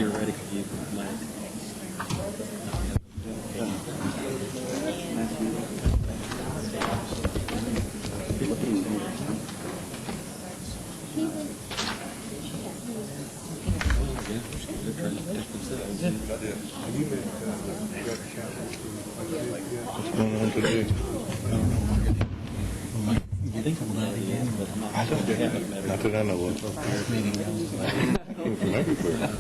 you're ready, you might. What's going on today? I think I'm not again, but I'm not. I don't Not that I know of. Came from everywhere.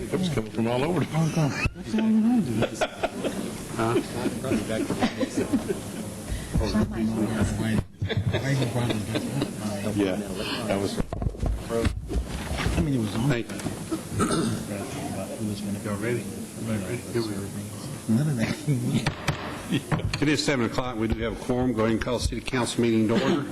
It was coming from all over the place. Yeah, that was. I mean, it was on. Thank you. Y'all ready? Everybody ready? Here we go. None of that. It is 7 o'clock. We do have a quorum. Go ahead and call the city council meeting to order.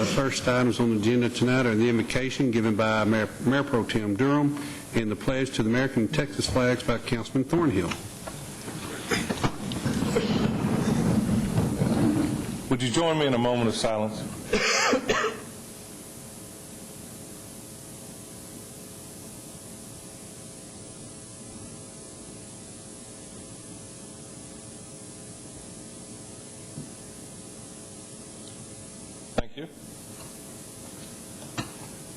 First items on the agenda tonight are the invocation given by Mayor Pro Tem Durham and the pledge to the American and Texas flags by Councilman Thornhill. Would you join me in a moment of silence? Thank you.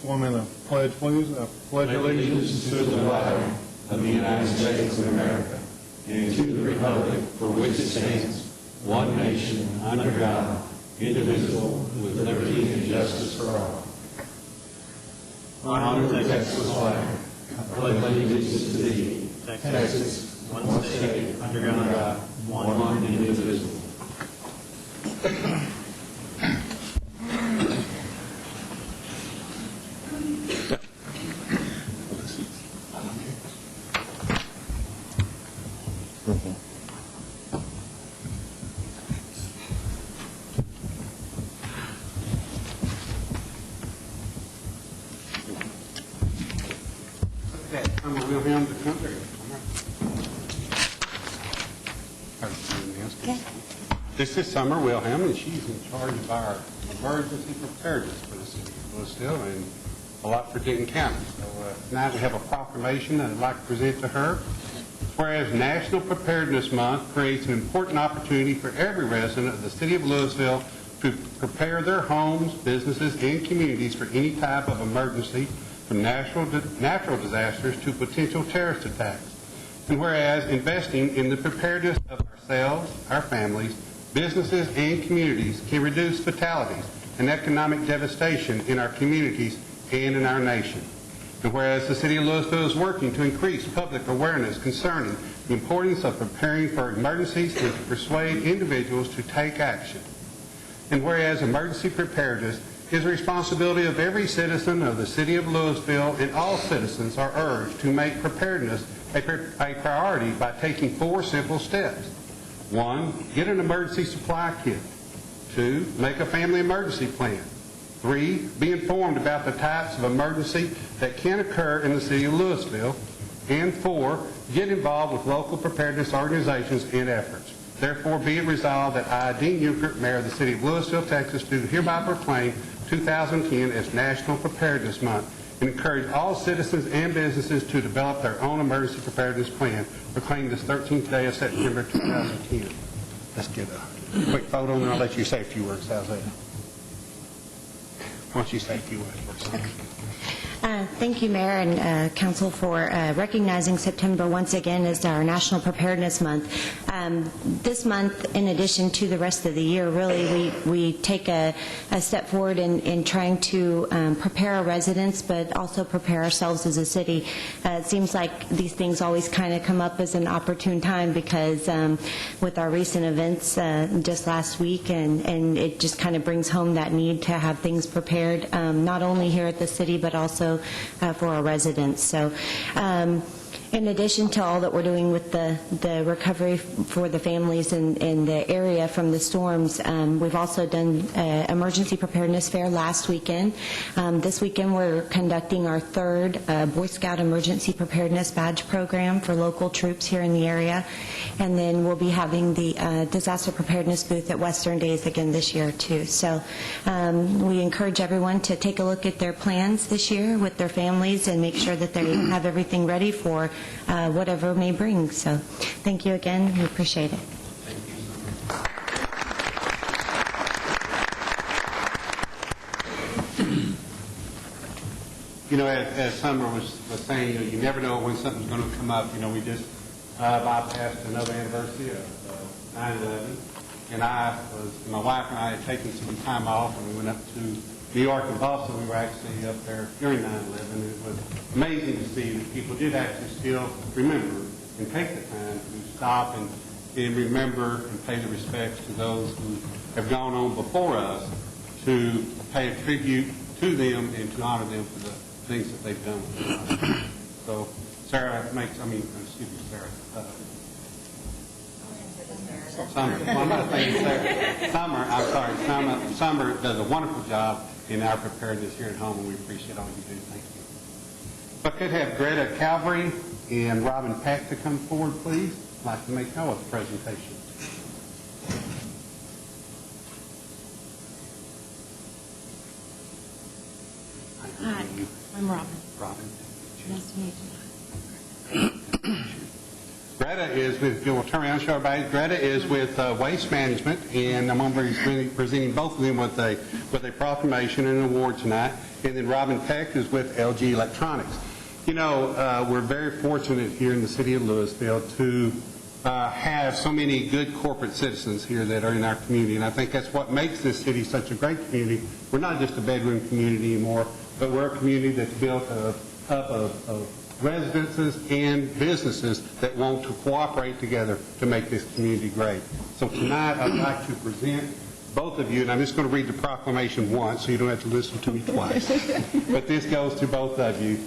Form in a pledge, please. Pledge allegiance to the flag of the United States of America and to the republic for which it stands, one nation, under God, indivisible, with liberty and justice for all. Honor the Texas flag. I pledge allegiance to thee, Texas, one state, under God, one and indivisible. This is Summer Wilhelm, and she's in charge of our emergency preparedness for the city of Louisville and a lot for Denton County. So tonight we have a proclamation that I'd like to present to her. Whereas National Preparedness Month creates an important opportunity for every resident of the city of Louisville to prepare their homes, businesses, and communities for any type of emergency, from natural disasters to potential terrorist attacks. And whereas investing in the preparedness of ourselves, our families, businesses, and communities can reduce fatalities and economic devastation in our communities and in our nation. And whereas the city of Louisville is working to increase public awareness concerning the importance of preparing for emergencies and to persuade individuals to take action. And whereas emergency preparedness is the responsibility of every citizen of the city of Louisville, and all citizens are urged to make preparedness a priority by taking 4 simple steps. 1, get an emergency supply kit. 2, make a family emergency plan. 3, be informed about the types of emergency that can occur in the city of Louisville. And 4, get involved with local preparedness organizations and efforts. Therefore, be it resolved that I, Dean Euchert, Mayor of the city of Louisville, Texas, do hereby proclaim 2010 as National Preparedness Month and encourage all citizens and businesses to develop their own emergency preparedness plan, proclaiming this 13th day of September 2010. Let's get a quick photo, and I'll let you say a few words. How's that? Why don't you say a few words first? Thank you, Mayor and Council, for recognizing September once again as our National Preparedness Month. This month, in addition to the rest of the year, really we take a step forward in trying to prepare our residents, but also prepare ourselves as a city. It seems like these things always kind of come up as an opportune time because with our recent events just last week, and it just kind of brings home that need to have things prepared, not only here at the city, but also for our residents. So In addition to all that we're doing with the recovery for the families in the area from the storms, we've also done emergency preparedness fair last weekend. This weekend we're conducting our third Boy Scout emergency preparedness badge program for local troops here in the area. And then we'll be having the disaster preparedness booth at Western Days again this year too. So we encourage everyone to take a look at their plans this year with their families and make sure that they have everything ready for whatever may bring. So thank you again. We appreciate it. You know, as Summer was saying, you know, you never know when something's going to come up. You know, we just bypassed another anniversary of 9/11, and my wife and I had taken some time off, and we went up to New York and Boston. We were actually up there during 9/11. It was amazing to see that people did actually still remember and take the time to stop and remember and pay the respects to those who have gone on before us, to pay a tribute to them and to honor them for the things that they've done. So Sarah Summer. Well, I'm not saying Sarah. Summer does a wonderful job in our preparedness here at home, and we appreciate all you do. Thank you. If I could have Greta Calvary and Robin Pack to come forward, please. I'd like to make Noah's presentation. Hi, I'm Robin. Robin. Nice to meet you. Greta is with, if you'll turn around and show everybody, Greta is with Waste Management, and I'm going to be presenting both of them with a proclamation and an award tonight. And then Robin Peck is with LG Electronics. You know, we're very fortunate here in the city of Louisville to have so many good corporate citizens here that are in our community, and I think that's what makes this city such a great community. We're not just a bedroom community anymore, but we're a community that's built up of residences and businesses that want to cooperate together to make this community great. So tonight I'd like to present both of you, and I'm just going to read the proclamation once so you don't have to listen to me twice. But this goes to both of you.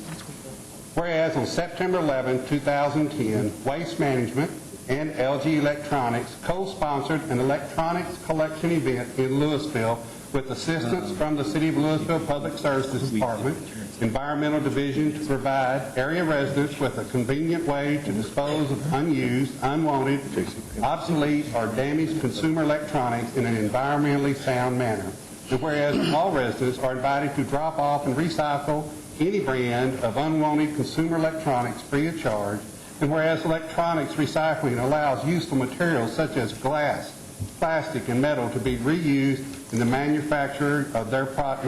Whereas on September 11, 2010, Waste Management and LG Electronics co-sponsored an electronics collection event in Louisville with assistance from the City of Louisville Public Services Department, Environmental Division, to provide area residents with a convenient way to dispose of unused, unwanted, obsolete, or damaged consumer electronics in an environmentally sound manner. And whereas all residents are invited to drop off and recycle any brand of unwanted consumer electronics free of charge, and whereas electronics recycling allows useful materials such as glass, plastic, and metal to be reused in the manufacturing of their products.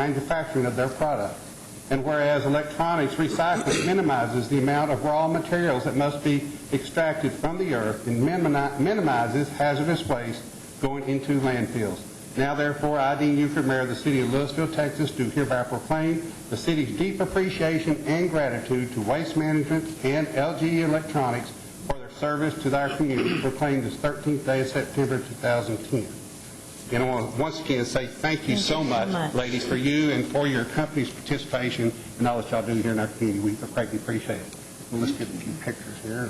And whereas electronics recycling minimizes the amount of raw materials that must be extracted from the earth and minimizes hazardous waste going into landfills. Now, therefore, I, Dean Euchre, Mayor of the City of Louisville, Texas, do hereby proclaim the city's deep appreciation and gratitude to Waste Management and LG Electronics for their service to our community, proclaimed this 13th day of September 2010. And I want to once again say thank you so much, ladies, for you and for your company's participation and all that y'all do here in our community. We greatly appreciate it. Well, let's get a few pictures here.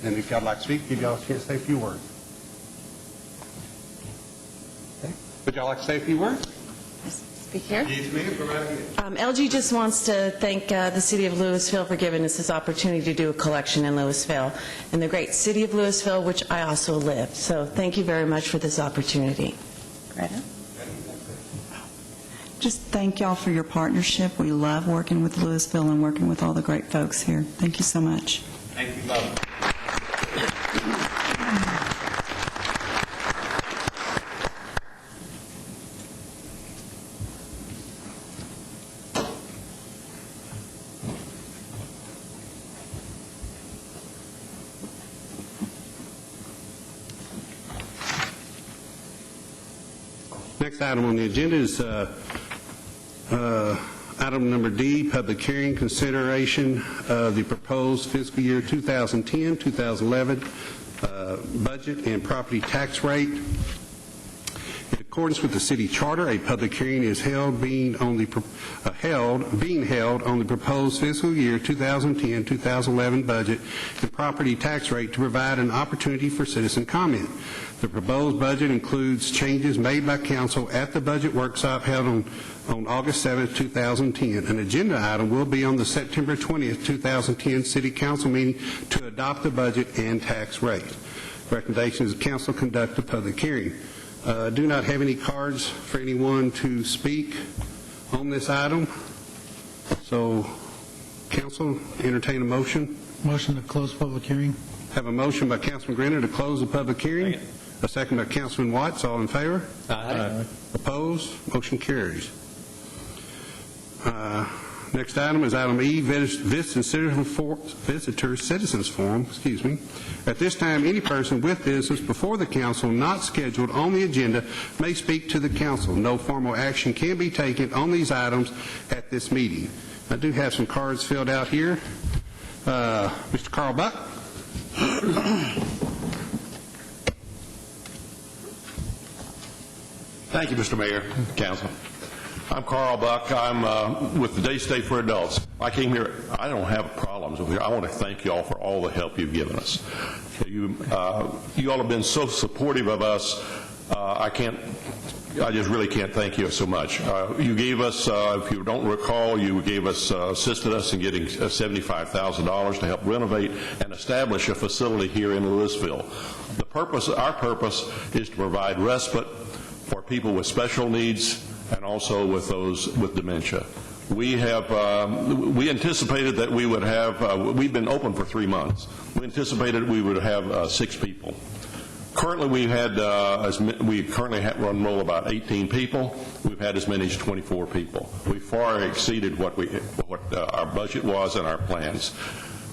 And if y'all like to speak, give y'all a chance to say a few words. Okay. Would y'all like to say a few words? Speak here. Yes, ma'am. Go right ahead. LG just wants to thank the City of Louisville for giving us this opportunity to do a collection in Louisville, and the great City of Louisville, which I also live. So thank you very much for this opportunity. Greta? Just thank y'all for your partnership. We love working with Louisville and working with all the great folks here. Thank you so much. Thank you both. Next item on the agenda is item number D, public hearing, consideration of the proposed fiscal year 2010-2011 budget and property tax rate. In accordance with the city charter, a public hearing is being held on the proposed fiscal year 2010-2011 budget and property tax rate to provide an opportunity for citizen comment. The proposed budget includes changes made by council at the budget workshop held on August 7, 2010. An agenda item will be on the September 20, 2010 City Council meeting to adopt the budget and tax rate. Recommendation is the council conduct a public hearing. Do not have any cards for anyone to speak on this item. So, council, entertain a motion. Motion to close public hearing. Have a motion by Councilman Grenner to close the public hearing. A second by Councilman Watts. All in favor? Aye. Opposed? Motion carries. Next item is item E, Visitor Citizens Forum. At this time, any person with business before the council not scheduled on the agenda may speak to the council. No formal action can be taken on these items at this meeting. I do have some cards filled out here. Mr. Carl Buck. Thank you, Mr. Mayor, Council. I'm Carl Buck. I'm with the Day State for Adults. I came here. I don't have problems with here. I want to thank you all for all the help you've given us. You all have been so supportive of us. I just really can't thank you so much. You gave us, if you don't recall, you gave us, assisted us in getting $75,000 to help renovate and establish a facility here in Louisville. Our purpose is to provide respite for people with special needs and also with those with dementia. We anticipated that we would have, we've been open for 3 months. We anticipated we would have 6 people. Currently, we currently enroll about 18 people. We've had as many as 24 people. We far exceeded what our budget was and our plans.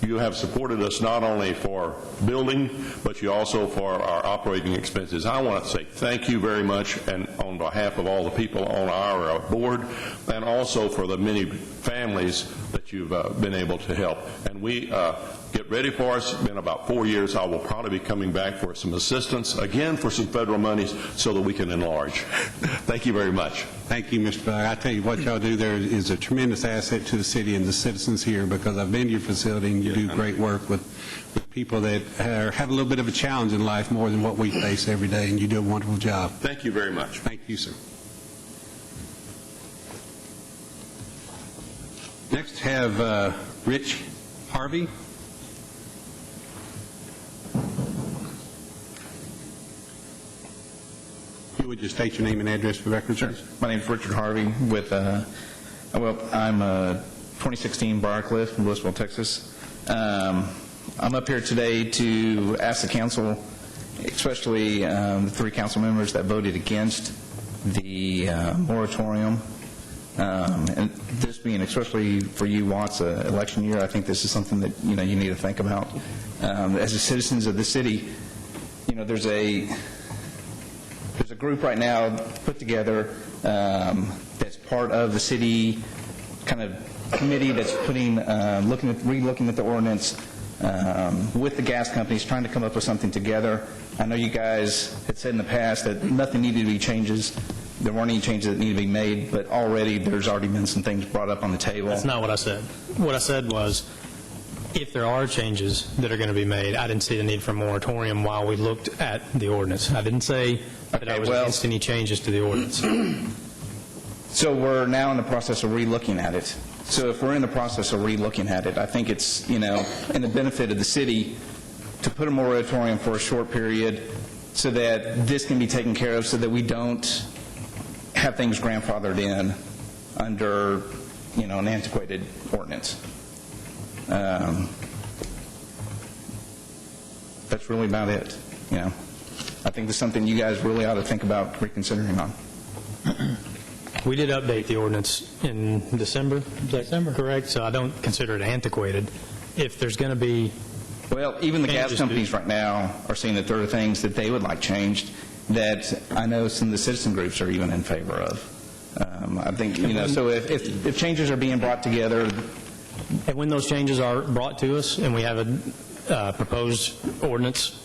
You have supported us not only for building, but you also for our operating expenses. I want to say thank you very much, and on behalf of all the people on our board, and also for the many families that you've been able to help. And we get ready for us. It's been about 4 years. I will probably be coming back for some assistance, again for some federal monies, so that we can enlarge. Thank you very much. Thank you, Mr. Buck. I tell you what y'all do there is a tremendous asset to the city and the citizens here, because I've been to your facility and you do great work with people that have a little bit of a challenge in life more than what we face every day, and you do a wonderful job. Thank you very much. Thank you, sir. Next, have Rich Harvey. You would just state your name and address for the record, sir. My name is Richard Harvey with, I'm 2016 Briarcliff from Louisville, Texas. I'm up here today to ask the council, especially the 3 council members that voted against the moratorium, and this being especially for you, Watts, election year, I think this is something that you need to think about. As the citizens of the city, there's a group right now put together that's part of the city kind of committee that's relooking at the ordinance with the gas companies, trying to come up with something together. I know you guys had said in the past that nothing needed to be changes. There weren't any changes that needed to be made, but there's already been some things brought up on the table. That's not what I said. What I said was, if there are changes that are going to be made, I didn't see the need for a moratorium while we looked at the ordinance. I didn't say that I was against any changes to the ordinance. So we're now in the process of re-looking at it. So if we're in the process of re-looking at it, I think it's, in the benefit of the city to put a moratorium for a short period so that this can be taken care of, so that we don't have things grandfathered in under, an antiquated ordinance. That's really about it. I think that's something you guys really ought to think about reconsidering on. We did update the ordinance in December. Is that correct? So I don't consider it antiquated. If there's going to be... Well, even the gas companies right now are saying that there are things that they would like changed that I know some of the citizen groups are even in favor of. I think, so if changes are being brought together... And when those changes are brought to us and we have a proposed ordinance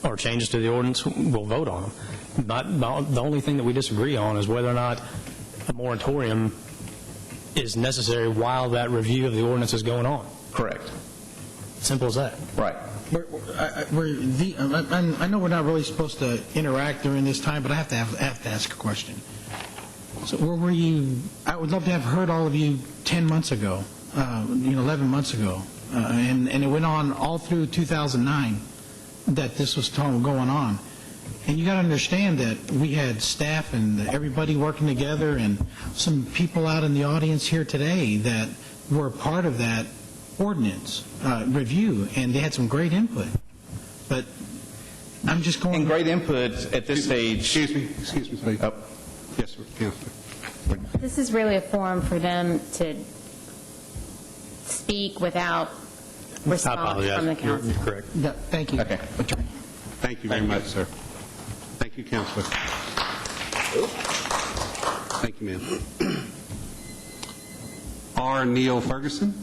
or changes to the ordinance, we'll vote on them. The only thing that we disagree on is whether or not a moratorium is necessary while that review of the ordinance is going on. Correct. Simple as that. Right. I know we're not really supposed to interact during this time, but I have to ask a question. So where were you? I would love to have heard all of you 10 months ago, 11 months ago, and it went on all through 2009 that this was going on. And you got to understand that we had staff and everybody working together, and some people out in the audience here today that were part of that ordinance review, and they had some great input. But I'm just going... And great input at this stage... Excuse me, please. Oh. Yes, sir. Councilor. This is really a forum for them to speak without response from the council. You're correct. Yeah, thank you. Okay. Thank you very much, sir. Thank you, Councilor. Thank you, ma'am. R. Neil Ferguson.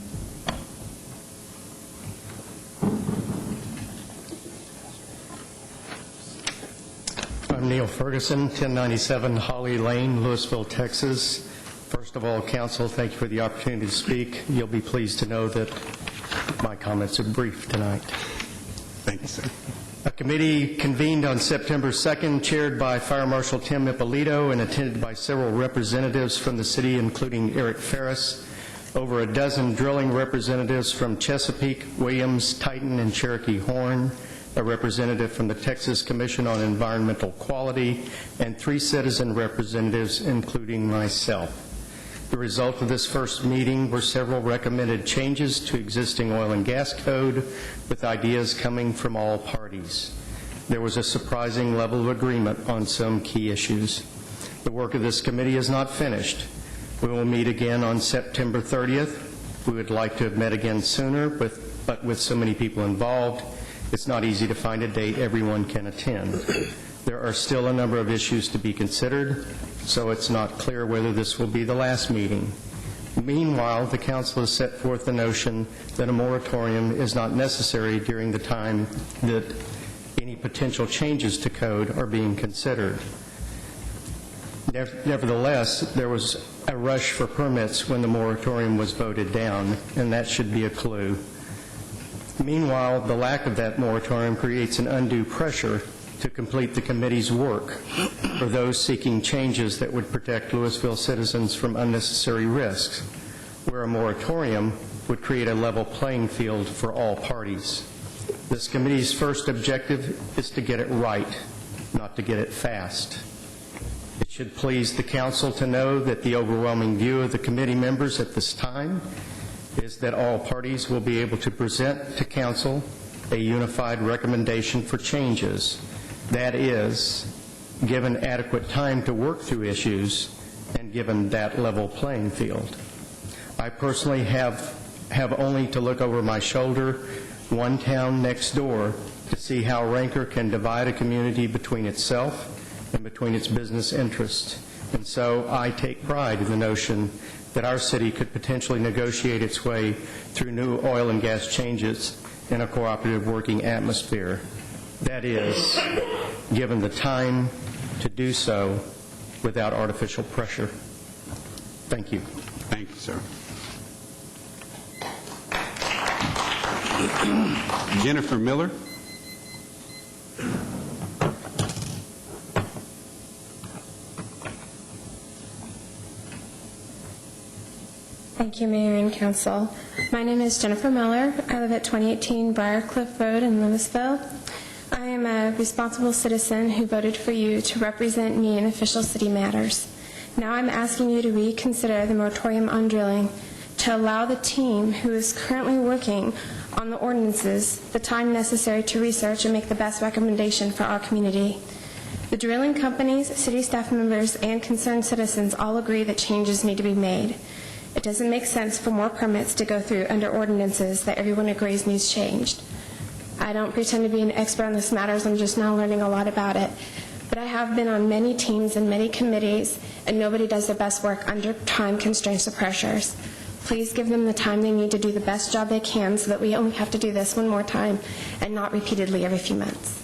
I'm Neil Ferguson, 1097 Holly Lane, Louisville, Texas. First of all, council, thank you for the opportunity to speak. You'll be pleased to know that my comments are brief tonight. Thank you, sir. A committee convened on September 2nd, chaired by Fire Marshal Tim Ippolito and attended by several representatives from the city, including Eric Ferris, over a dozen drilling representatives from Chesapeake, Williams, Titan, and Cherokee Horn, a representative from the Texas Commission on Environmental Quality, and 3 citizen representatives, including myself. The result of this first meeting were several recommended changes to existing oil and gas code, with ideas coming from all parties. There was a surprising level of agreement on some key issues. The work of this committee is not finished. We will meet again on September 30th. We would like to have met again sooner, but with so many people involved, it's not easy to find a date everyone can attend. There are still a number of issues to be considered, so it's not clear whether this will be the last meeting. Meanwhile, the council has set forth the notion that a moratorium is not necessary during the time that any potential changes to code are being considered. Nevertheless, there was a rush for permits when the moratorium was voted down, and that should be a clue. Meanwhile, the lack of that moratorium creates an undue pressure to complete the committee's work for those seeking changes that would protect Louisville citizens from unnecessary risks, where a moratorium would create a level playing field for all parties. This committee's first objective is to get it right, not to get it fast. It should please the council to know that the overwhelming view of the committee members at this time is that all parties will be able to present to council a unified recommendation for changes. That is, given adequate time to work through issues and given that level playing field. I personally have only to look over my shoulder one town next door to see how rancor can divide a community between itself and between its business interests. And so I take pride in the notion that our city could potentially negotiate its way through new oil and gas changes in a cooperative working atmosphere. That is, given the time to do so without artificial pressure. Thank you. Thank you, sir. Jennifer Miller. Thank you, Mayor and Council. My name is Jennifer Miller. I live at 2018 Briarcliff Road in Louisville. I am a responsible citizen who voted for you to represent me in official city matters. Now I'm asking you to reconsider the moratorium on drilling to allow the team who is currently working on the ordinances the time necessary to research and make the best recommendation for our community. The drilling companies, city staff members, and concerned citizens all agree that changes need to be made. It doesn't make sense for more permits to go through under ordinances that everyone agrees needs changed. I don't pretend to be an expert on this matter, I'm just now learning a lot about it. But I have been on many teams and many committees, and nobody does their best work under time constraints or pressures. Please give them the time they need to do the best job they can so that we only have to do this one more time and not repeatedly every few months.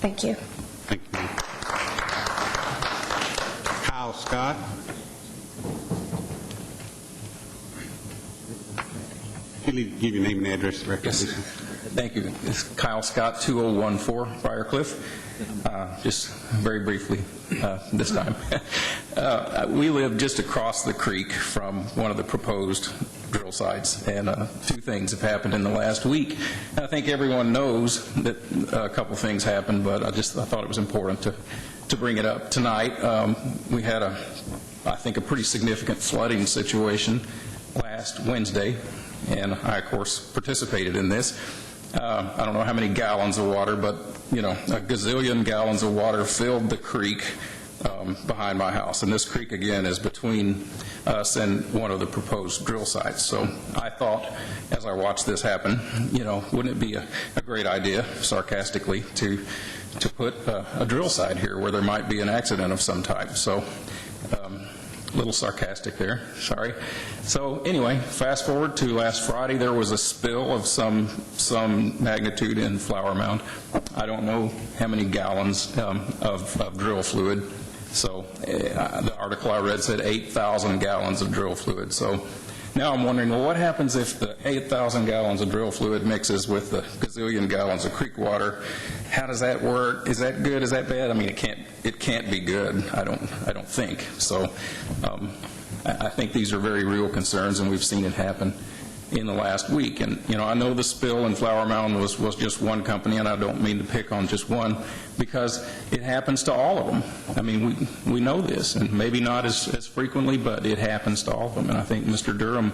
Thank you. Thank you. Kyle Scott. Can you give your name and address to the record, please? Thank you. It's Kyle Scott, 2014 Briarcliff. Just very briefly this time. We live just across the creek from one of the proposed drill sites, and two things have happened in the last week. I think everyone knows that a couple things happened, but I thought it was important to bring it up tonight. We had I think a pretty significant flooding situation last Wednesday, and I, of course, participated in this. I don't know how many gallons of water, but, a gazillion gallons of water filled the creek behind my house. And this creek, again, is between us and one of the proposed drill sites. So I thought, as I watched this happen, wouldn't it be a great idea, sarcastically, to put a drill site here where there might be an accident of some type. So a little sarcastic there, sorry. So anyway, fast forward to last Friday, there was a spill of some magnitude in Flower Mound. I don't know how many gallons of drill fluid. So the article I read said 8,000 gallons of drill fluid. So now I'm wondering, well, what happens if the 8,000 gallons of drill fluid mixes with the gazillion gallons of creek water? How does that work? Is that good? Is that bad? I mean, it can't be good. I don't think. So I think these are very real concerns, and we've seen it happen in the last week. And, I know the spill in Flower Mound was just one company, and I don't mean to pick on just one, because it happens to all of them. I mean, we know this, and maybe not as frequently, but it happens to all of them. And I think Mr. Durham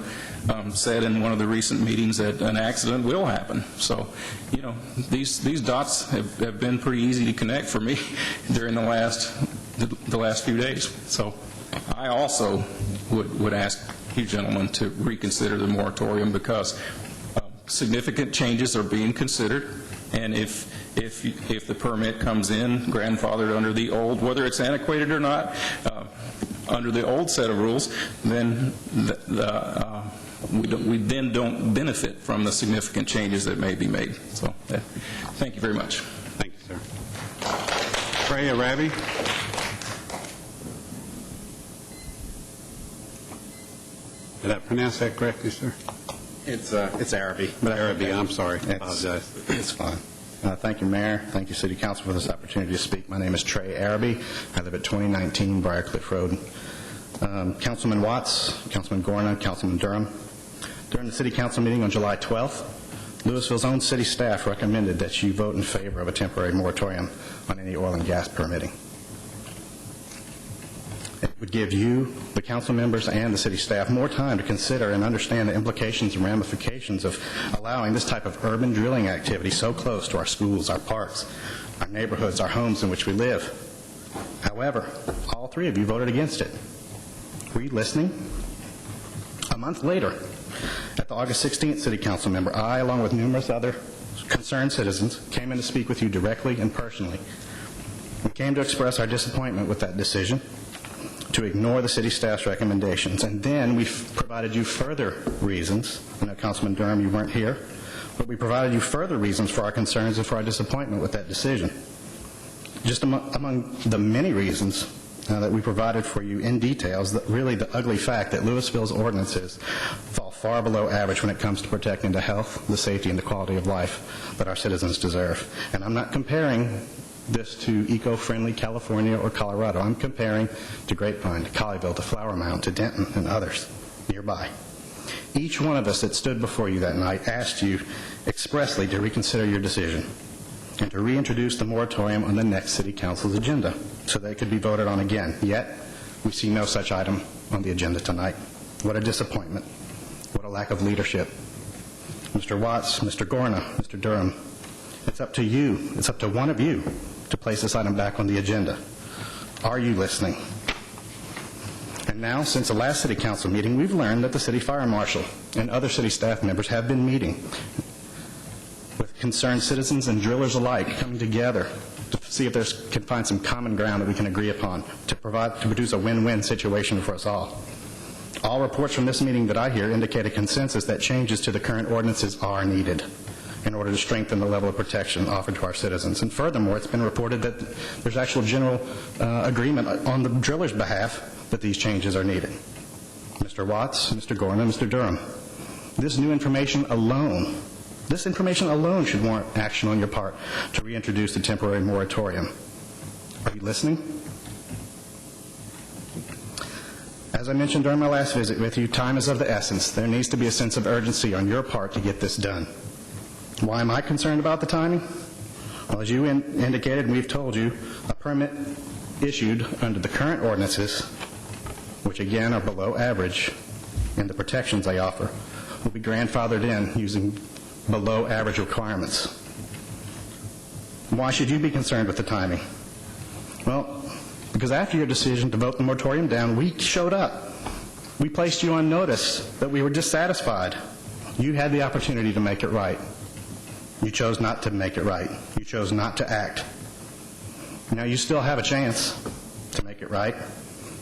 said in one of the recent meetings that an accident will happen. So, these dots have been pretty easy to connect for me during the last few days. So I also would ask you gentlemen to reconsider the moratorium, because significant changes are being considered, and if the permit comes in grandfathered under the old, whether it's antiquated or not, under the old set of rules, then we then don't benefit from the significant changes that may be made. So thank you very much. Thank you, sir. Trey Arabi. Did I pronounce that correctly, sir? It's Arabi. But Arabi, I'm sorry. I apologize. It's fine. Thank you, Mayor. Thank you, City Council, for this opportunity to speak. My name is Trey Arabi. I live at 2019 Briarcliff Road. Councilman Watts, Councilman Gorna, Councilman Durham. During the City Council meeting on July 12th, Louisville's own city staff recommended that you vote in favor of a temporary moratorium on any oil and gas permitting. It would give you, the council members, and the city staff more time to consider and understand the implications and ramifications of allowing this type of urban drilling activity so close to our schools, our parks, our neighborhoods, our homes in which we live. However, all three of you voted against it. Were you listening? A month later, at the August 16th City Council member, I, along with numerous other concerned citizens, came in to speak with you directly and personally. We came to express our disappointment with that decision, to ignore the city staff's recommendations. And then we provided you further reasons. I know, Councilman Durham, you weren't here, but we provided you further reasons for our concerns and for our disappointment with that decision. Just among the many reasons that we provided for you in detail is really the ugly fact that Louisville's ordinances fall far below average when it comes to protecting the health, the safety, and the quality of life that our citizens deserve. And I'm not comparing this to eco-friendly California or Colorado. I'm comparing to Grapevine, to Colleyville, to Flower Mound, to Denton, and others nearby. Each one of us that stood before you that night asked you expressly to reconsider your decision and to reintroduce the moratorium on the next City Council's agenda so that it could be voted on again. Yet, we see no such item on the agenda tonight. What a disappointment. What a lack of leadership. Mr. Watts, Mr. Gorna, Mr. Durham, it's up to you, it's up to one of you to place this item back on the agenda. Are you listening? And now, since the last City Council meeting, we've learned that the City Fire Marshal and other city staff members have been meeting with concerned citizens and drillers alike, coming together to see if they can find some common ground that we can agree upon to produce a win-win situation for us all. All reports from this meeting that I hear indicate a consensus that changes to the current ordinances are needed. in order to strengthen the level of protection offered to our citizens. And furthermore, it's been reported that there's actual general agreement on the drillers' behalf that these changes are needed. Mr. Watts, Mr. Gordon, and Mr. Durham, this information alone should warrant action on your part to reintroduce the temporary moratorium. Are you listening? As I mentioned during my last visit with you, time is of the essence. There needs to be a sense of urgency on your part to get this done. Why am I concerned about the timing? Well, as you indicated, and we've told you, a permit issued under the current ordinances, which again are below average in the protections they offer, will be grandfathered in using below average requirements. Why should you be concerned with the timing? Well, because after your decision to vote the moratorium down, we showed up. We placed you on notice that we were dissatisfied. You had the opportunity to make it right. You chose not to make it right. You chose not to act. Now you still have a chance to make it right.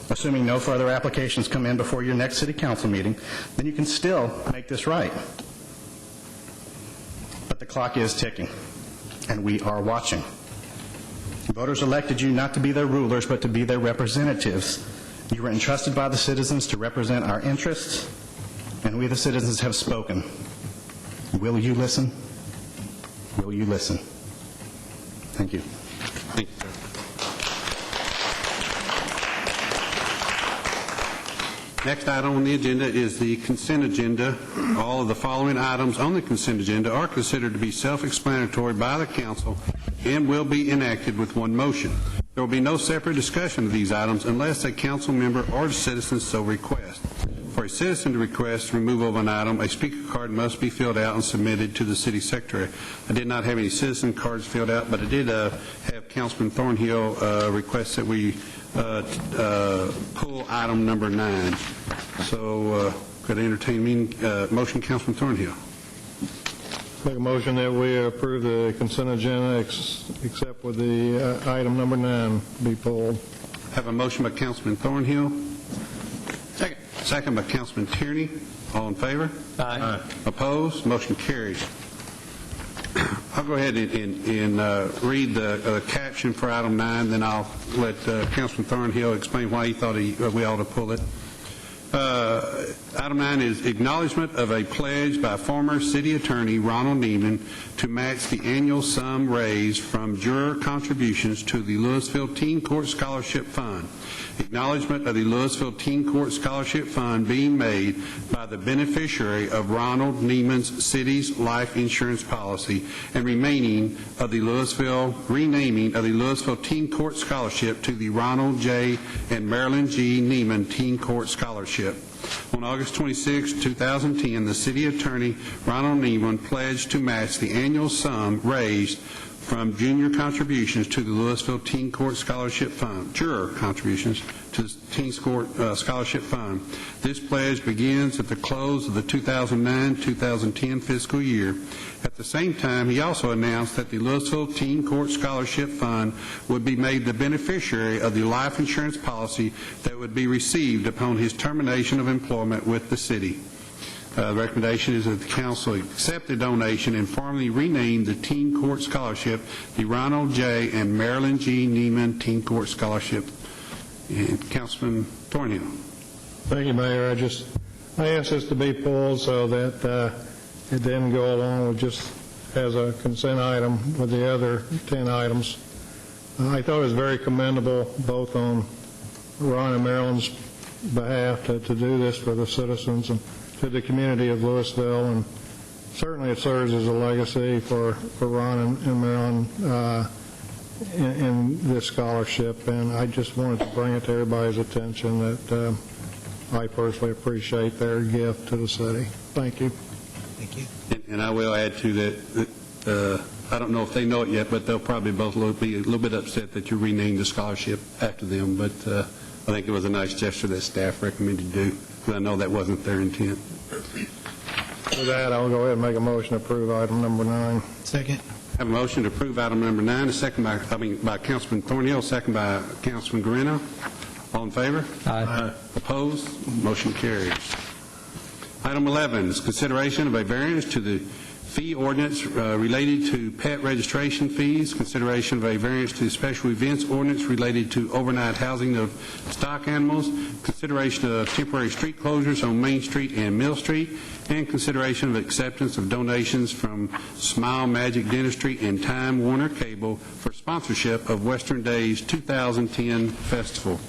Assuming no further applications come in before your next city council meeting, then you can still make this right. But the clock is ticking, and we are watching. Voters elected you not to be their rulers, but to be their representatives. You were entrusted by the citizens to represent our interests, and we the citizens have spoken. Will you listen? Will you listen? Thank you. Thank you, sir. Next item on the agenda is the consent agenda. All of the following items on the consent agenda are considered to be self-explanatory by the council and will be enacted with one motion. There will be no separate discussion of these items unless a council member or citizen so requests. For a citizen to request removal of an item, a speaker card must be filled out and submitted to the city secretary. I did not have any citizen cards filled out, but I did have Councilman Thornhill request that we pull item number 9. So could I entertain motion, Councilman Thornhill? Make a motion that we approve the consent agenda except with the item number 9 be pulled. Have a motion by Councilman Thornhill. Second. Second by Councilman Tierney. All in favor? Aye. Opposed? Motion carries. I'll go ahead and read the caption for item 9, then I'll let Councilman Thornhill explain why he thought we ought to pull it. Item 9 is acknowledgement of a pledge by former city attorney Ronald Neiman to match the annual sum raised from juror contributions to the Louisville Teen Court Scholarship Fund. Acknowledgement of the Louisville Teen Court Scholarship Fund being made by the beneficiary of Ronald Neiman's city's life insurance policy and renaming of the Louisville Teen Court Scholarship to the Ronald J. and Marilyn G. Neiman Teen Court Scholarship. On August 26, 2010, the city attorney Ronald Neiman pledged to match the annual sum raised from junior contributions to the Louisville Teen Court Scholarship Fund, juror contributions to the Teen Court Scholarship Fund. This pledge begins at the close of the 2009-2010 fiscal year. At the same time, he also announced that the Louisville Teen Court Scholarship Fund would be made the beneficiary of the life insurance policy that would be received upon his termination of employment with the city. The recommendation is that the council accept the donation and formally rename the Teen Court Scholarship the Ronald J. and Marilyn G. Neiman Teen Court Scholarship. And Councilman Thornhill. Thank you, Mayor. I asked this to be pulled so that it didn't go along with just as a consent item with the other 10 items. I thought it was very commendable, both on Ron and Marilyn's behalf, to do this for the citizens and to the community of Louisville, and certainly it serves as a legacy for Ron and Marilyn in this scholarship, and I just wanted to bring it to everybody's attention that I personally appreciate their gift to the city. Thank you. Thank you. And I will add to that, I don't know if they know it yet, but they'll probably both be a little bit upset that you renamed the scholarship after them, but I think it was a nice gesture that staff recommended to do, because I know that wasn't their intent. With that, I'll go ahead and make a motion to approve item number 9. Second. Have a motion to approve item number 9, a second by Councilman Thornhill, second by Councilman Guarino. All in favor? Aye. Opposed? Motion carries. Item 11 is consideration of a variance to the fee ordinance related to pet registration fees, consideration of a variance to the special events ordinance related to overnight housing of stock animals, consideration of temporary street closures on Main Street and Mill Street, and consideration of acceptance of donations from Smile Magic Dentistry and Time Warner Cable for sponsorship of Western Days 2010 Festival.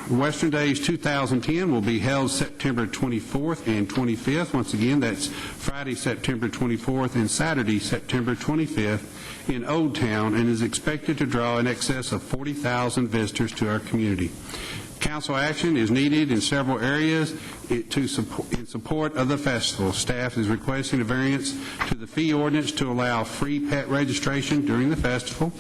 Western Days 2010 will be held September 24th and 25th. Once again, that's Friday, September 24th and Saturday, September 25th in Old Town, and is expected to draw in excess of 40,000 visitors to our community. Council action is needed in several areas in support of the festival. Staff is requesting a variance to the fee ordinance to allow free pet registration during the festival,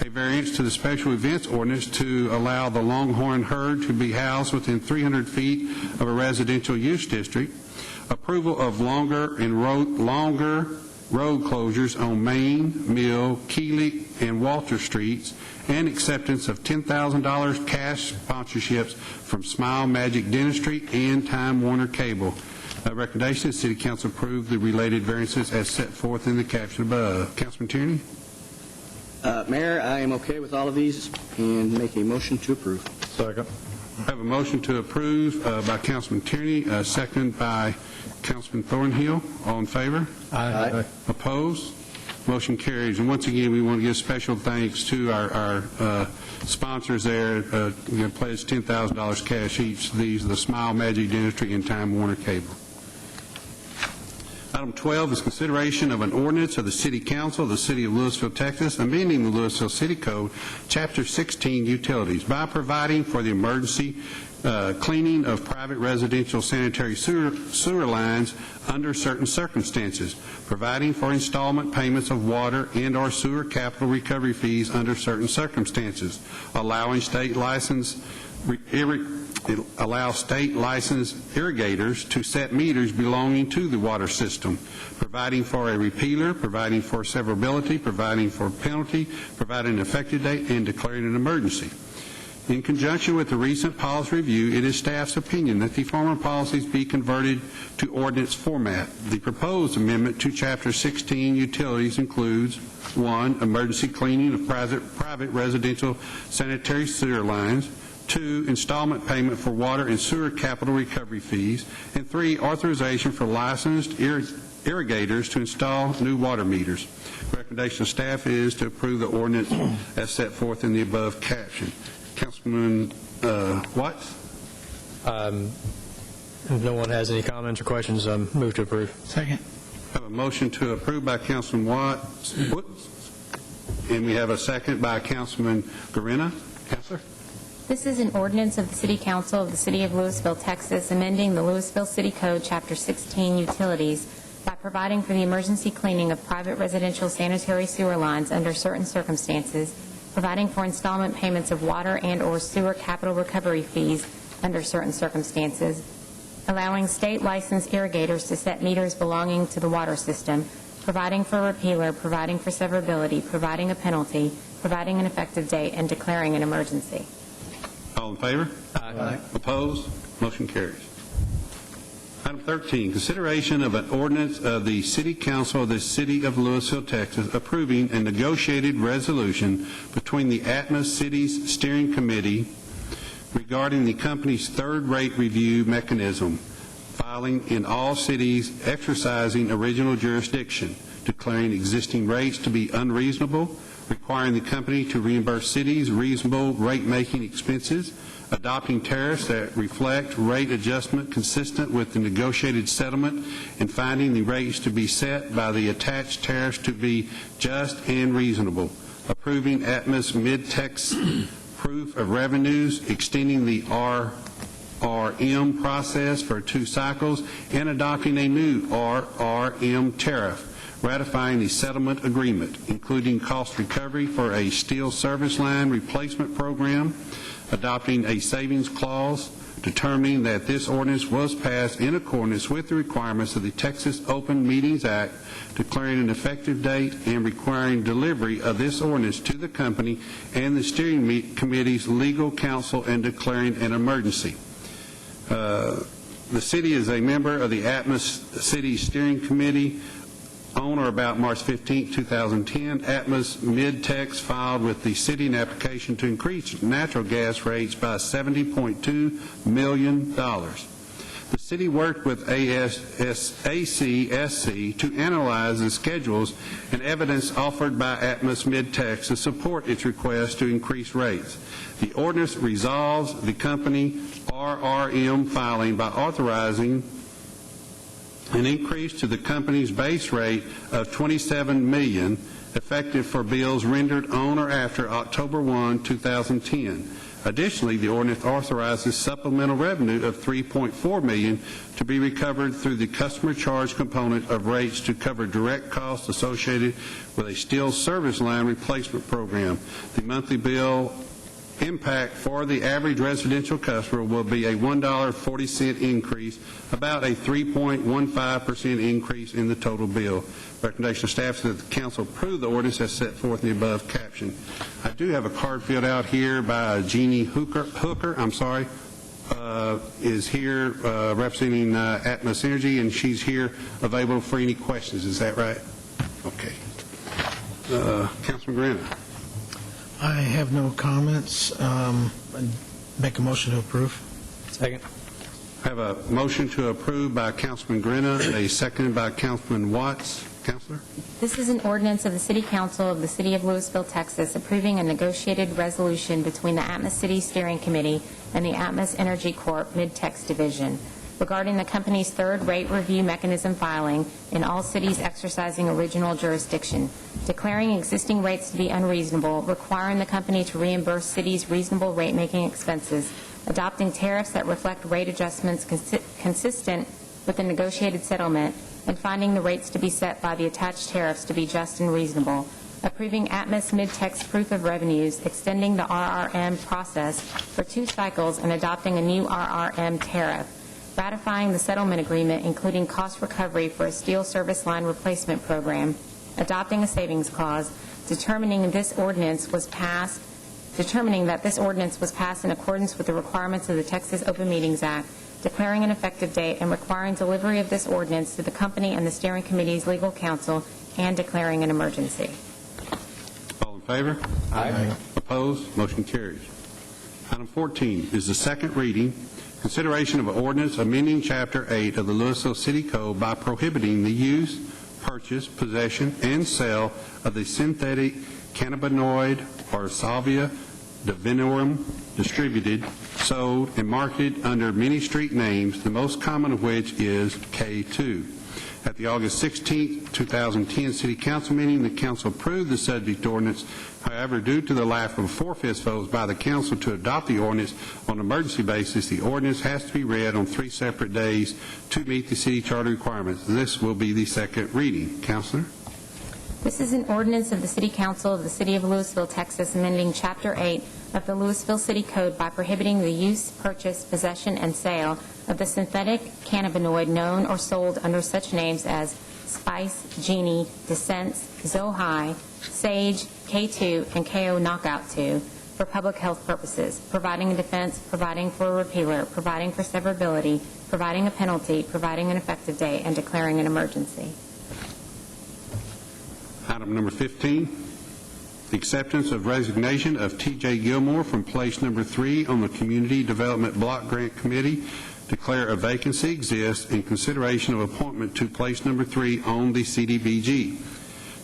a variance to the special events ordinance to allow the Longhorn herd to be housed within 300 feet of a residential use district, approval of longer road closures on Main, Mill, Keeley, and Walter Streets, and acceptance of $10,000 cash sponsorships from Smile Magic Dentistry and Time Warner Cable. Recommendation is City Council approve the related variances as set forth in the caption above. Councilman Tierney? Mayor, I am okay with all of these and make a motion to approve. Second. I have a motion to approve by Councilman Tierney, second by Councilman Thornhill. All in favor? Aye. Opposed? Motion carries. And once again, we want to give special thanks to our sponsors there. We pledged $10,000 cash each. These are the Smile Magic Dentistry and Time Warner Cable. Item 12 is consideration of an ordinance of the City Council of the City of Louisville, Texas, amending the Louisville City Code, Chapter 16, Utilities, by providing for the emergency cleaning of private residential sanitary sewer lines under certain circumstances, providing for installment payments of water and/or sewer capital recovery fees under certain circumstances, allowing state licensed irrigators to set meters belonging to the water system, providing for a repealer, providing for severability, providing for penalty, providing an effective date, and declaring an emergency. In conjunction with the recent policy review, it is staff's opinion that the former policies be converted to ordinance format. The proposed amendment to Chapter 16 Utilities includes 1. Emergency cleaning of private residential sanitary sewer lines, 2. Installment payment for water and sewer capital recovery fees, and 3. Authorization for licensed irrigators to install new water meters. Recommendation of staff is to approve the ordinance as set forth in the above caption. Councilman Watts? If no one has any comments or questions, move to approve. Second. I have a motion to approve by Councilman Watts, and we have a second by Councilman Guerrero. Councilor? This is an ordinance of the City Council of the City of Louisville, Texas, amending the Louisville City Code, Chapter 16, Utilities, by providing for the emergency cleaning of private residential sanitary sewer lines under certain circumstances, providing for installment payments of water and/or sewer capital recovery fees under certain circumstances, allowing state licensed irrigators to set meters belonging to the water system, providing for a repealer, providing for severability, providing a penalty, providing an effective date, and declaring an emergency. All in favor? Aye. Opposed? Motion carries. Item 13, consideration of an ordinance of the City Council of the City of Louisville, Texas, approving a negotiated resolution between the Atmos Cities Steering Committee regarding the company's third-rate review mechanism, filing in all cities exercising original jurisdiction, declaring existing rates to be unreasonable, requiring the company to reimburse cities reasonable rate-making expenses, adopting tariffs that reflect rate adjustment consistent with the negotiated settlement, and finding the rates to be set by the attached tariffs to be just and reasonable, approving Atmos mid-text proof of revenues, extending the RRM process for 2 cycles, and adopting a new RRM tariff, ratifying the settlement agreement, including cost recovery for a steel service line replacement program, adopting a savings clause, determining that this ordinance was passed in accordance with the requirements of the Texas Open Meetings Act, declaring an effective date, and requiring delivery of this ordinance to the company and the steering committee's legal counsel, and declaring an emergency. The city is a member of the Atmos City Steering Committee. On or about March 15, 2010, Atmos Midtex filed with the city an application to increase natural gas rates by $70.2 million. The city worked with ACSC to analyze the schedules and evidence offered by Atmos Midtex to support its request to increase rates. The ordinance resolves the company RRM filing by authorizing an increase to the company's base rate of $27 million, effective for bills rendered on or after October 1, 2010. Additionally, the ordinance authorizes supplemental revenue of $3.4 million to be recovered through the customer charge component of rates to cover direct costs associated with a steel service line replacement program. The monthly bill impact for the average residential customer will be a $1.40 increase, about a 3.15% increase in the total bill. Recommendation of staff is that the council approve the ordinance as set forth in the above caption. I do have a card filled out here by Jeannie Hooker is here representing Atmos Energy, and she's here available for any questions. Is that right? Okay. Councilman Grant. I have no comments. Make a motion to approve. Second. I have a motion to approve by Councilman Grenna, a second by Councilman Watts. Counselor? This is an ordinance of the City Council of the City of Louisville, Texas, approving a negotiated resolution between the Atmos City Steering Committee and the Atmos Energy Corp. Midtex Division regarding the company's third rate review mechanism filing in all cities exercising original jurisdiction, declaring existing rates to be unreasonable, requiring the company to reimburse cities reasonable rate-making expenses, adopting tariffs that reflect rate adjustments consistent with the negotiated settlement, and finding the rates to be set by the attached tariffs to be just and reasonable, approving Atmos Midtex proof of revenues, extending the RRM process for 2 cycles, and adopting a new RRM tariff, ratifying the settlement agreement, including cost recovery for a steel service line replacement program, adopting a savings clause, determining that this ordinance was passed in accordance with the requirements of the Texas Open Meetings Act, declaring an effective date, and requiring delivery of this ordinance to the company and the steering committee's legal counsel, and declaring an emergency. All in favor? Aye. Opposed? Motion carries. Item 14 is the second reading, consideration of an ordinance amending Chapter 8 of the Louisville City Code by prohibiting the use, purchase, possession, and sale of the synthetic cannabinoid or salvia divinorum distributed, sold, and marketed under many street names, the most common of which is K2. At the August 16, 2010 City Council meeting, the council approved the subject ordinance. However, due to the lack of 4/5 votes by the council to adopt the ordinance on an emergency basis, the ordinance has to be read on 3 separate days to meet the city charter requirements. This will be the second reading. Councilor? This is an ordinance of the City Council of the City of Louisville, Texas, amending Chapter 8 of the Louisville City Code by prohibiting the use, purchase, possession, and sale of the synthetic cannabinoid known or sold under such names as Spice, Genie, Descents, Zohai, Sage, K2, and KO Knockout 2 for public health purposes, providing a defense, providing for a repealer, providing for severability, providing a penalty, providing an effective date, and declaring an emergency. Item number 15, the acceptance of resignation of T.J. Gilmore from place number 3 on the Community Development Block Grant Committee. Declare a vacancy exists in consideration of appointment to place number 3 on the CDBG.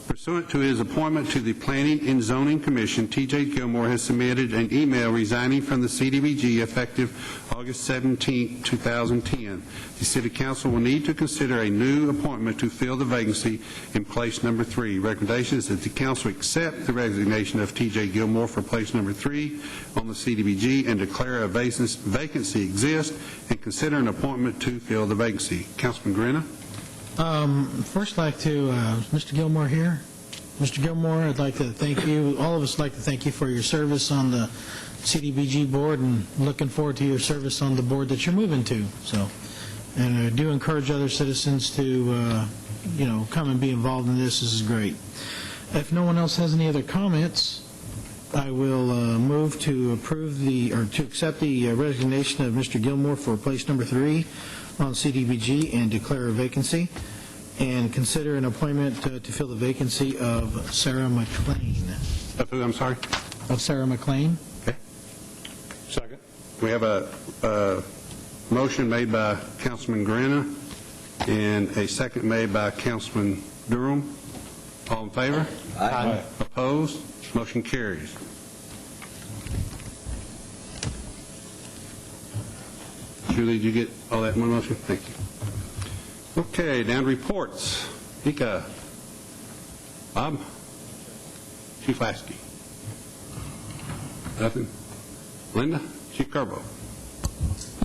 Pursuant to his appointment to the Planning and Zoning Commission, T.J. Gilmore has submitted an email resigning from the CDBG effective August 17, 2010. The City Council will need to consider a new appointment to fill the vacancy in place number 3. Recommendation is that the Council accept the resignation of T.J. Gilmore for place number 3 on the CDBG and declare a vacancy exists and consider an appointment to fill the vacancy. Councilman Grenna? First, I'd like to, Mr. Gilmore here. Mr. Gilmore, I'd like to thank you, all of us would like to thank you for your service on the CDBG board, and looking forward to your service on the board that you're moving to. So, and I do encourage other citizens to, come and be involved in this. This is great. If no one else has any other comments, I will move to approve to accept the resignation of Mr. Gilmore for place number 3 on CDBG and declare a vacancy. and consider an appointment to fill the vacancy of Sarah McLean. Of who, I'm sorry? Of Sarah McLean. Okay. Second. We have a motion made by Councilman Grena and a second made by Councilman Durham. All in favor? Aye. Opposed? Motion carries. Julie, did you get all that in one motion? Thank you. Okay, down to reports. Ika. Bob? Chief Lasky? Nothing? Linda? Chief Carbo?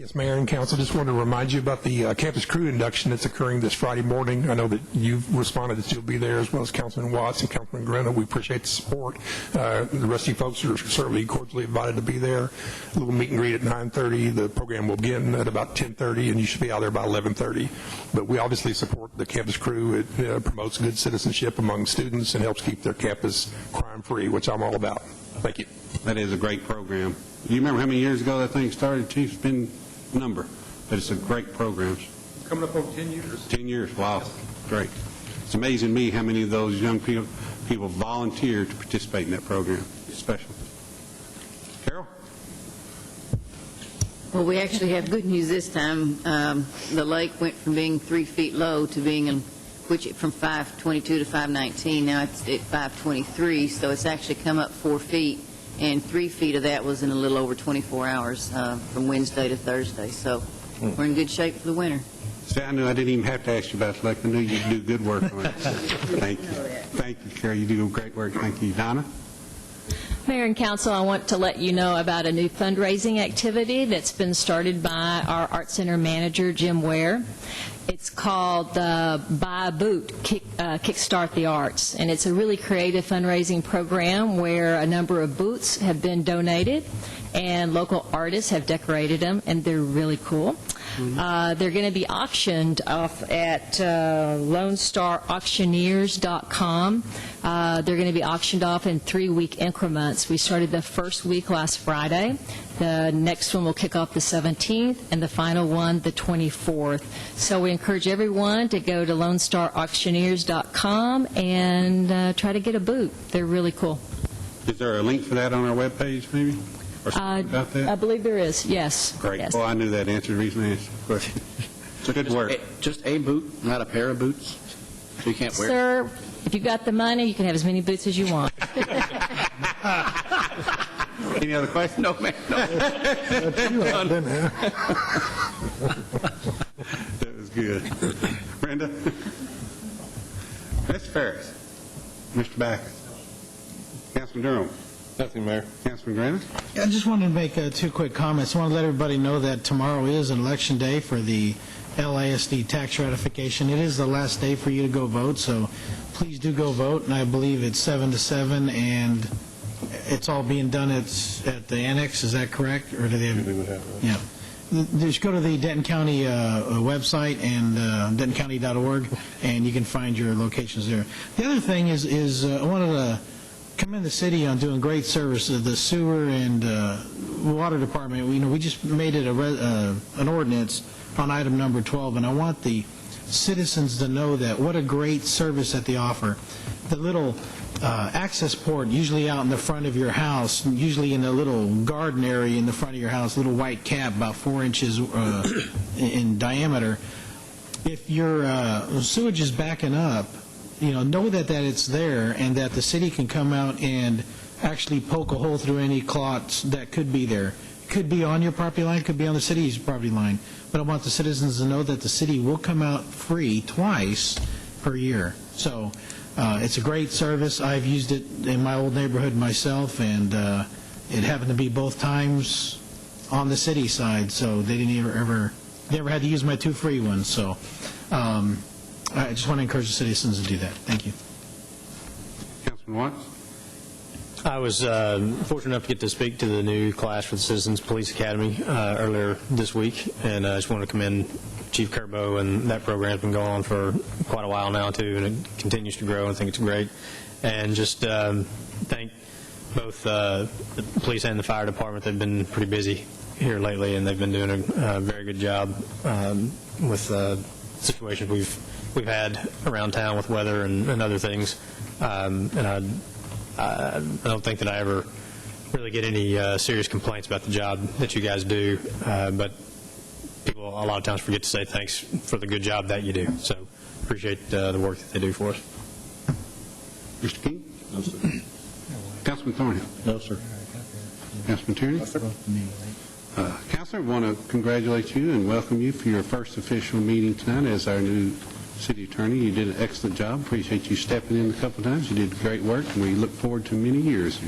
Yes, Mayor and Council, just wanted to remind you about the Campus Crew induction that's occurring this Friday morning. I know that you've responded that you'll be there, as well as Councilman Watts and Councilman Grena. We appreciate the support. The rest of you folks are certainly cordially invited to be there. A little meet and greet at 9:30. The program will begin at about 10:30, and you should be out there by 11:30. But we obviously support the Campus Crew. It promotes good citizenship among students and helps keep their campus crime-free, which I'm all about. Thank you. That is a great program. Do you remember how many years ago that thing started, Chief? It's been a number, but it's a great program. Coming up on 10 years. 10 years, wow, great. It's amazing to me how many of those young people volunteer to participate in that program. It's special. Carol? Well, we actually have good news this time. The lake went from being 3 feet low to being, from 522 to 519. Now it's at 523, so it's actually come up 4 feet. And 3 feet of that was in a little over 24 hours from Wednesday to Thursday. So we're in good shape for the winter. See, I knew I didn't even have to ask you about the lake. I knew you'd do good work on it. Thank you. Thank you, Carol. You do great work. Thank you. Donna? Mayor and Council, I want to let you know about a new fundraising activity that's been started by our Art Center manager, Jim Ware. It's called Buy a Boot, Kickstart the Arts, and it's a really creative fundraising program where a number of boots have been donated, and local artists have decorated them, and they're really cool. They're going to be auctioned off at LoneStarAuctioneers.com. They're going to be auctioned off in 3-week increments. We started the first week last Friday. The next one will kick off the 17th, and the final one the 24th. So we encourage everyone to go to LoneStarAuctioneers.com and try to get a boot. They're really cool. Is there a link for that on our webpage, maybe? Or something about that? I believe there is, yes. Great. Yes. Well, I knew that answer. The reason I asked the question. So good work. Just a boot, not a pair of boots? So you can't wear Sir, if you've got the money, you can have as many boots as you want. Any other questions? No, ma'am. No. That was good. Brenda? Mr. Ferris? Mr. Backus? Councilman Durham? Nothing, Mayor. Councilman Grena? I just wanted to make 2 quick comments. I want to let everybody know that tomorrow is an election day for the LISD tax ratification. It is the last day for you to go vote, so please do go vote. And I believe it's 7 to 7, and it's all being done at the annex. Is that correct? Or do they have? Yeah. Just go to the Denton County website and dentoncounty.org, and you can find your locations there. The other thing is I wanted to commend the city on doing great service. The sewer and water department, we just made it an ordinance on item number 12, and I want the citizens to know that what a great service that they offer. The little access port, usually out in the front of your house, usually in a little garden area in the front of your house, little white cap about 4 inches in diameter. If your sewage is backing up, know that it's there, and that the city can come out and actually poke a hole through any clots that could be there. It could be on your property line, could be on the city's property line. But I want the citizens to know that the city will come out free twice per year. So it's a great service. I've used it in my old neighborhood myself, and it happened to be both times on the city side, so they didn't never had to use my 2 free ones. So I just want to encourage the citizens to do that. Thank you. Councilman Watts? I was fortunate enough to get to speak to the new class for the Citizens Police Academy earlier this week, and I just want to commend Chief Kerbo, and that program's been going on for quite a while now, too, and it continues to grow. I think it's great. And just thank both the police and the fire department. They've been pretty busy here lately, and they've been doing a very good job with situations we've we've had around town with weather and other things. And I don't think that I ever really get any serious complaints about the job that you guys do, but people a lot of times forget to say thanks for the good job that you do. So appreciate the work that they do for us. Mr. King? No, sir. Councilman Thornhill? No, sir. Councilman Tierney? No, sir. Councilor, I want to congratulate you and welcome you for your first official meeting tonight as our new city attorney. You did an excellent job. Appreciate you stepping in a couple of times. You did great work, and we look forward to many years of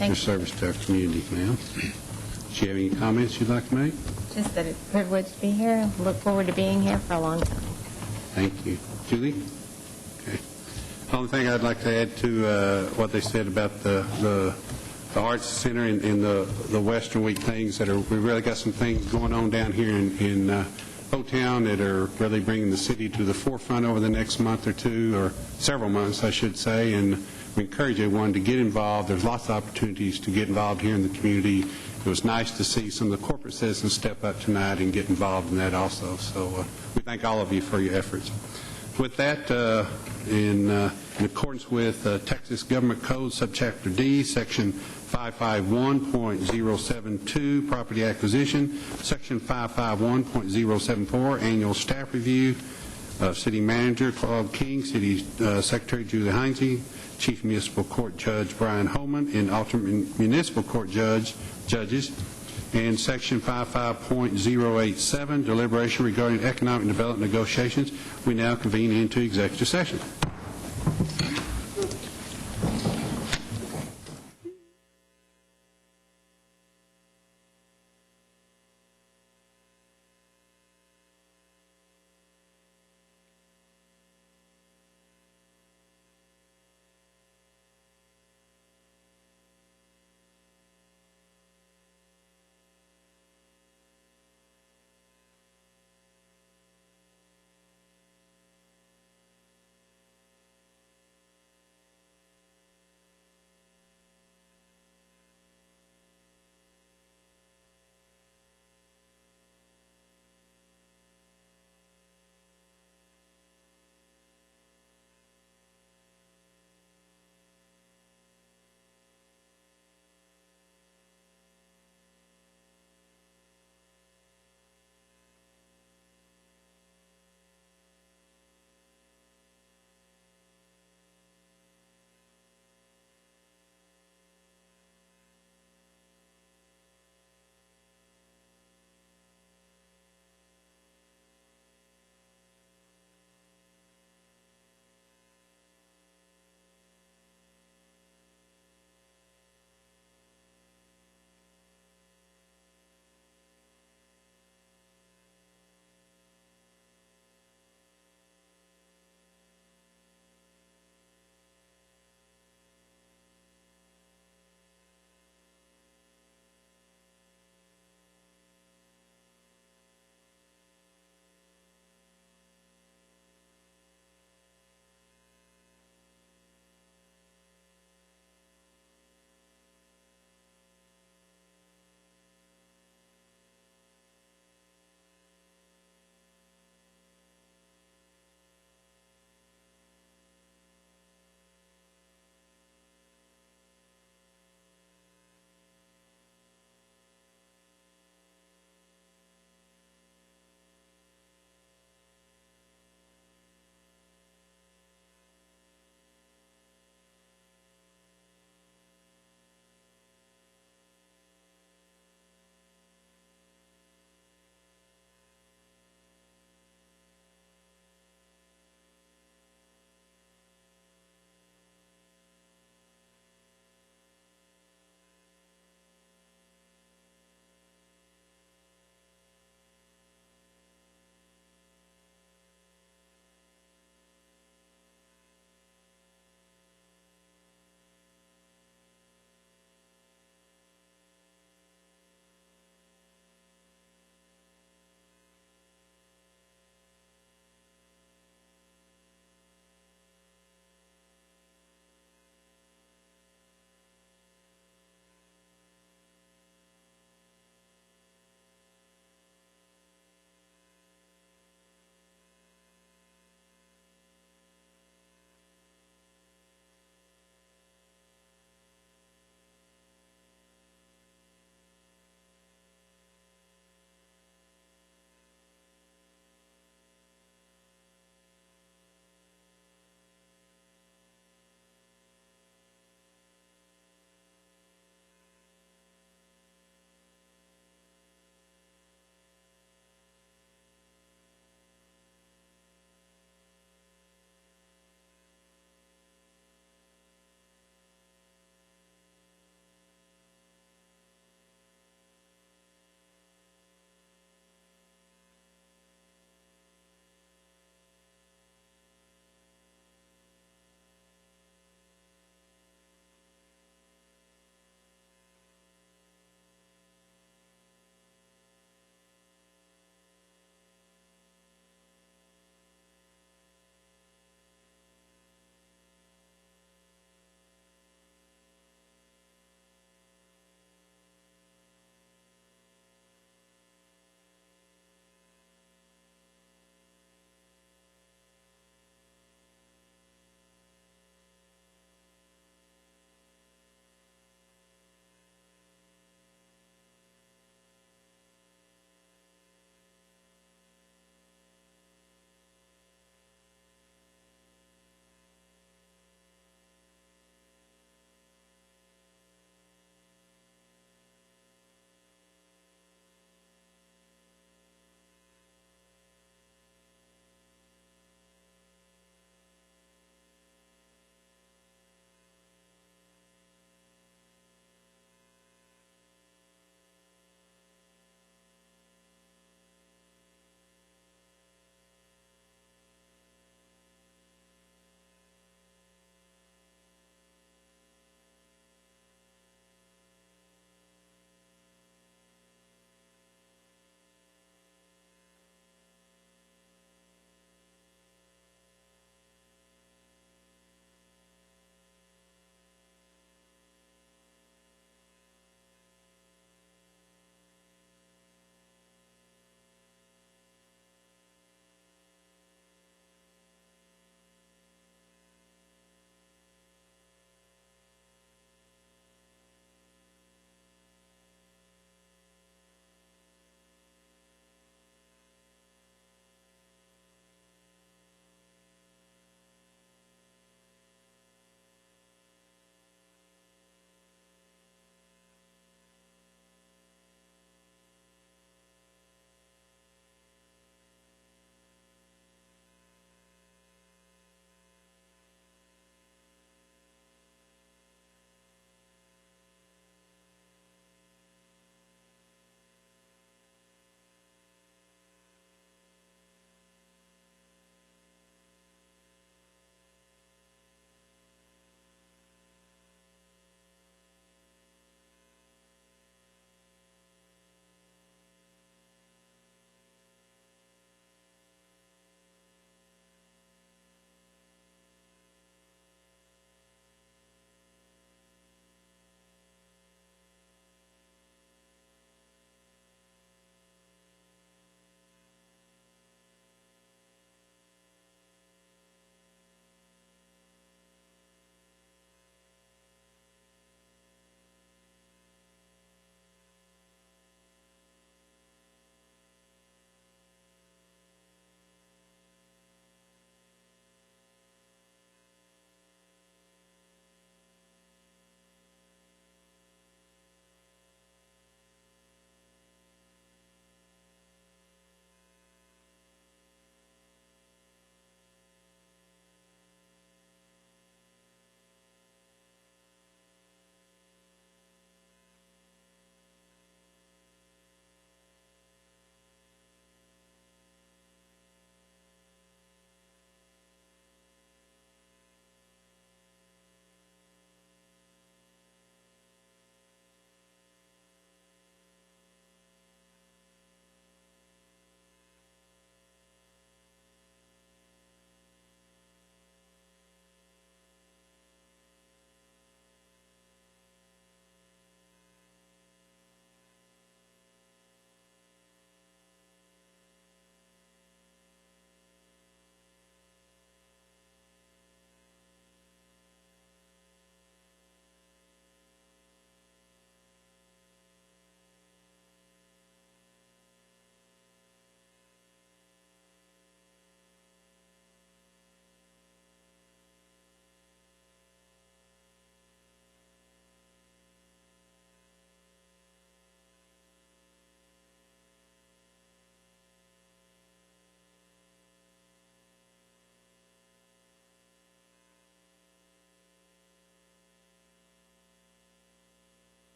your service to our community, ma'am. Do you have any comments you'd like to make? Just that it's a privilege to be here. Look forward to being here for a long time. Thank you. Julie? Okay. The only thing I'd like to add to what they said about the Arts Center and the Western Week things that we really got some things going on down here in O-Town that are really bringing the city to the forefront over the next month or two, or several months, I should say, and we encourage everyone to get involved. There's lots of opportunities to get involved here in the community. It was nice to see some of the corporate citizens step up tonight and get involved in that also. So we thank all of you for your efforts. With that, in accordance with Texas Government Code, Subchapter D, Section 551.072, Property Acquisition, Section 551.074, Annual Staff Review, City Manager Claude King, City Secretary Julie Heinze, Chief Municipal Court Judge Brian Holman, and alternate municipal court judges, and Section 55.087, Deliberation regarding economic development negotiations. We now convene into executive session.